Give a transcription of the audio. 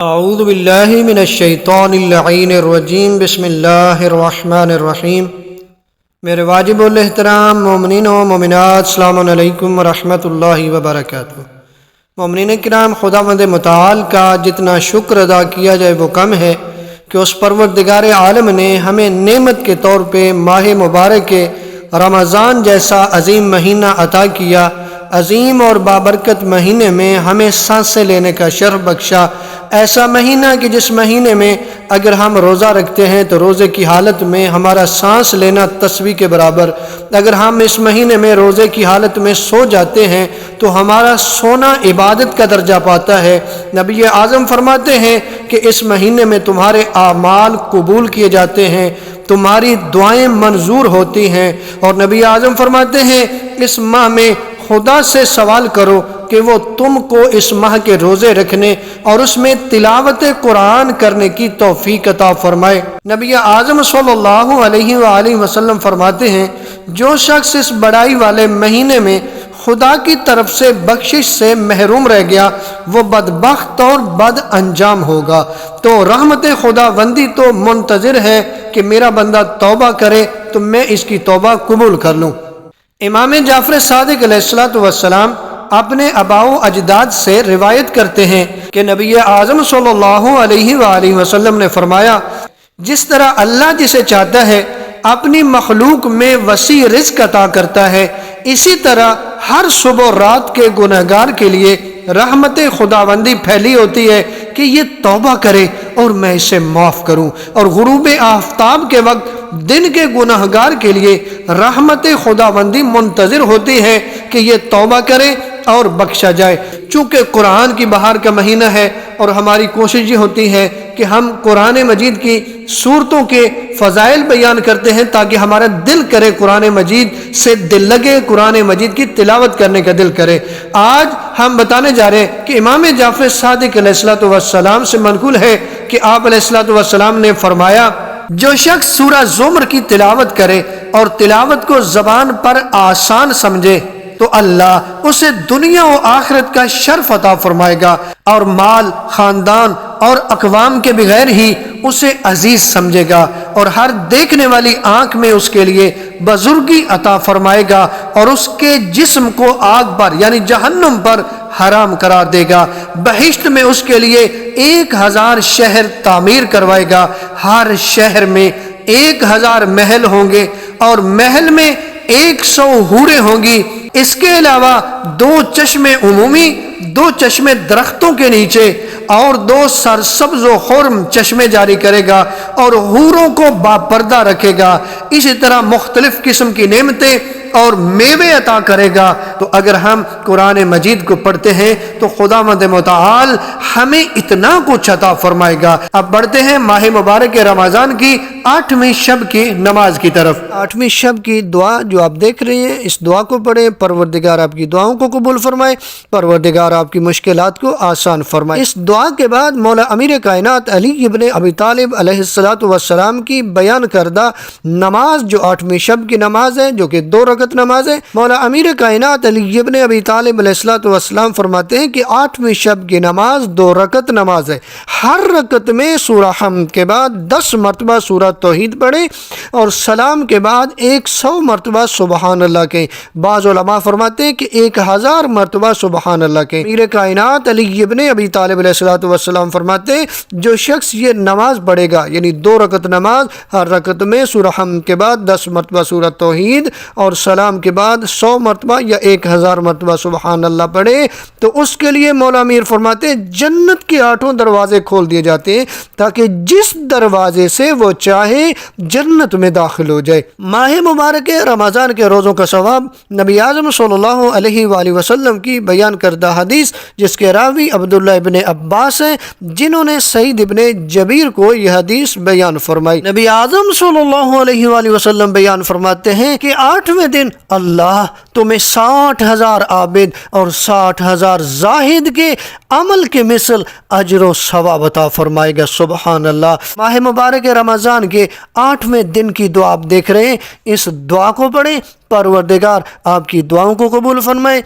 اعوذ باللہ من الشیطان اللعین الرجیم بسم اللہ الرحمن الرحیم۔ میرے واجب الاحترام مومنین و مومنات، السلام علیکم ورحمۃ اللہ وبرکاتہ۔ مومنین کرام، خداوند متعال کا جتنا شکر ادا کیا جائے وہ کم ہے کہ اس پروردگار عالم نے ہمیں نعمت کے طور پہ ماہ مبارک کے رمضان جیسا عظیم مہینہ عطا کیا۔ عظیم اور بابرکت مہینے میں ہمیں سانسیں لینے کا شرف بخشا۔ ایسا مہینہ کہ جس مہینے میں اگر ہم روزہ رکھتے ہیں تو روزے کی حالت میں ہمارا سانس لینا تسبیح کے برابر، اگر ہم اس مہینے میں روزے کی حالت میں سو جاتے ہیں تو ہمارا سونا عبادت کا درجہ پاتا ہے۔ نبی اعظم فرماتے ہیں کہ اس مہینے میں تمہارے اعمال قبول کیے جاتے ہیں، تمہاری دعائیں منظور ہوتی ہیں، اور نبی اعظم فرماتے ہیں اس ماہ میں خدا سے سوال کرو کہ وہ تم کو اس ماہ کے روزے رکھنے اور اس میں تلاوت قرآن کرنے کی توفیق عطا فرمائے۔ نبی اعظم صلی اللہ علیہ وآلہ وسلم فرماتے ہیں جو شخص اس بڑائی والے مہینے میں خدا کی طرف سے بخشش سے محروم رہ گیا وہ بدبخت اور بد انجام ہوگا۔ تو رحمت خداوندی تو منتظر ہے کہ میرا بندہ توبہ کرے تو میں اس کی توبہ قبول کر لوں۔ امام جعفر صادق علیہ السلام اپنے آباء و اجداد سے روایت کرتے ہیں کہ نبی اعظم صلی اللہ علیہ وآلہ وسلم نے فرمایا، جس طرح اللہ جسے چاہتا ہے اپنی مخلوق میں وسیع رزق عطا کرتا ہے، اسی طرح ہر صبح و رات کے گنہگار کے لیے رحمت خداوندی پھیلی ہوتی ہے کہ یہ توبہ کرے اور میں اسے معاف کروں، اور غروب آفتاب کے وقت دن کے گنہگار کے لیے رحمت خداوندی منتظر ہوتی ہے کہ یہ توبہ کرے اور بخشا جائے۔ چونکہ قرآن کی بہار کا مہینہ ہے اور ہماری کوشش یہ ہوتی ہے کہ ہم قرآن مجید کی سورتوں کے فضائل بیان کرتے ہیں تاکہ ہمارا دل کرے قرآن مجید سے دل لگے، قرآن مجید کی تلاوت کرنے کا دل کرے۔ آج ہم بتانے جا رہے ہیں کہ امام جعفر صادق علیہ السلام سے منقول ہے کہ آپ علیہ السلام نے فرمایا، جو شخص سورہ زمر کی تلاوت کرے اور تلاوت کو زبان پر آسان سمجھے تو اللہ اسے دنیا و آخرت کا شرف عطا فرمائے گا، اور مال، خاندان اور اقوام کے بغیر ہی اسے عزیز سمجھے گا، اور ہر دیکھنے والی آنکھ میں اس کے لیے بزرگی عطا فرمائے گا، اور اس کے جسم کو آگ پر یعنی جہنم پر حرام قرار دے گا۔ بہشت میں اس کے لیے 1000 شہر تعمیر کروائے گا، ہر شہر میں 1000 محل ہوں گے، اور محل میں 100 حوریں ہوں گی۔ اس کے علاوہ 2 چشمے عمومی، 2 چشمے درختوں کے نیچے، اور 2 سرسبز و خرم چشمے جاری کرے گا، اور حوروں کو باپردہ رکھے گا۔ اسی طرح مختلف قسم کی نعمتیں اور میوے عطا کرے گا۔ تو اگر ہم قرآن مجید کو پڑھتے ہیں تو خداوند متعال ہمیں اتنا کچھ عطا فرمائے گا۔ اب بڑھتے ہیں ماہ مبارک رمضان کی 8ویں شب کی نماز کی طرف۔ 8ویں شب کی دعا جو آپ دیکھ رہے ہیں، اس دعا کو پڑھیں، پروردگار آپ کی دعاؤں کو قبول فرمائے، پروردگار آپ کی مشکلات کو آسان فرمائے۔ اس دعا کے بعد مولا امیر کائنات علی ابن ابی طالب علیہ السلام کی بیان کردہ نماز جو 8ویں شب کی نماز ہے، جو کہ 2 رکعت نماز ہے، مولا امیر کائنات علی ابن ابی طالب علیہ السلام فرماتے ہیں کہ 8ویں شب کی نماز 2 رکعت نماز ہے۔ ہر رکعت میں سورہ حمد کے بعد 10 مرتبہ سورہ توحید پڑھیں، اور سلام کے بعد 100 مرتبہ سبحان اللہ کہیں۔ بعض علماء فرماتے ہیں کہ 1000 مرتبہ سبحان اللہ کہیں۔ امیر کائنات علی ابن ابی طالب علیہ السلام فرماتے ہیں جو شخص یہ نماز پڑھے گا، یعنی 2 رکعت نماز، ہر رکعت میں سورہ حمد کے بعد 10 مرتبہ سورہ توحید اور سلام کے بعد 100 مرتبہ یا 1000 مرتبہ سبحان اللہ پڑھے، تو اس کے لیے مولا امیر فرماتے ہیں جنت کے 8 دروازے کھول دیے جاتے ہیں تاکہ جس دروازے سے وہ چاہے جنت میں داخل ہو جائے۔ ماہ مبارک رمضان کے روزوں کا ثواب نبی اعظم صلی اللہ علیہ وآلہ وسلم کی بیان کردہ حدیث جس کے راوی عبداللہ ابن عباس ہیں، جنہوں نے سعید ابن جبیر کو یہ حدیث بیان فرمائی۔ نبی اعظم صلی اللہ علیہ وآلہ وسلم بیان فرماتے ہیں کہ 8ویں دن اللہ تمہیں 60,000 عابد اور 60,000 زاہد کے عمل کے مثل اجر و ثواب عطا فرمائے گا۔ سبحان اللہ۔ ماہ مبارک رمضان کے 8ویں دن کی دعا آپ دیکھ رہے ہیں، اس دعا کو پڑھیں، پروردگار آپ کی دعاؤں کو قبول فرمائے۔